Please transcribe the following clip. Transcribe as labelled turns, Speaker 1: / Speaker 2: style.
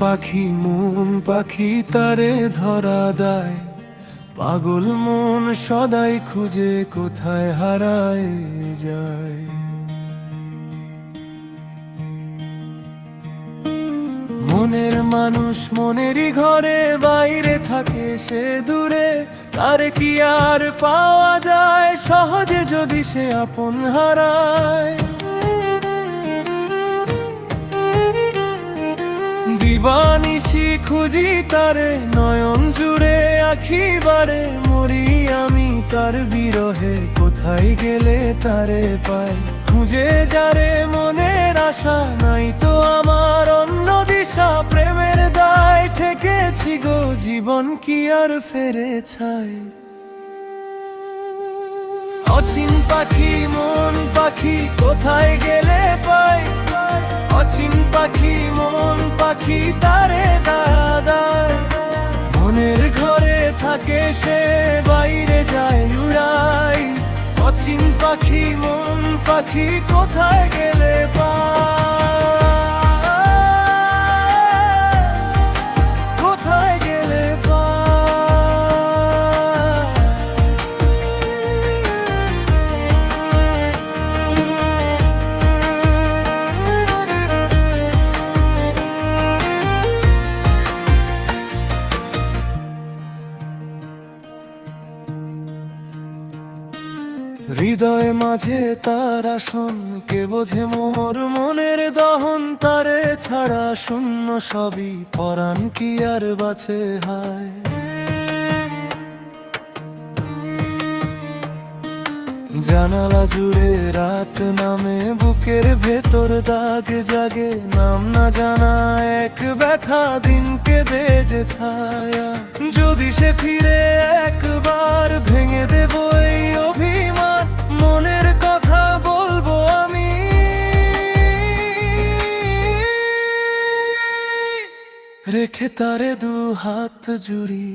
Speaker 1: পাখি মন পাখি তারে ধরা দেয়, পাগল মন সদাই খুঁজে কোথায় হারায় যায়। মনের মানুষ মনেরই ঘরে, বাইরে থাকে সে দূরে, তারে কি আর পাওয়া যায় সহজে যদি সে আপন হারায়। দিবানিশি খুঁজি তারে নয়ন জুড়ে, আখি বারে মরি আমি তার বিরহে, কোথায় গেলে তারে পাই খুঁজে যারে মনের আশা, নাই তো আমার অন্য দিশা। প্রেমের দায় ঠেকেছি গো, জীবন কি আর ফেরে ছাই। অচিন পাখি মন পাখি কোথায় গেলে পাই, অচিন পাখি মন পাখি তারে দাদায়। মনের ঘরে থাকে সে বাইরে যায় উড়াই, অচিন পাখি মন পাখি কোথায় গেলে পাই, কোথায় গেলে পাই। হৃদয় মাঝে তার আসন, কে বোঝে মোর মনের দহন, তারে ছাড়া শূন্য সবই পরাণ কি আর বাঁচে হায়। জানালা জুড়ে রাত নামে, বুকের ভেতর দাগ জাগে, নাম না জানা এক ব্যথা দিনকে দেজে ছায়া। যদি সে ফিরে একবার ভেঙে দেব এই অভিমান, মনের কথা বলবো আমি রেখে তারে দু হাত জুড়ি।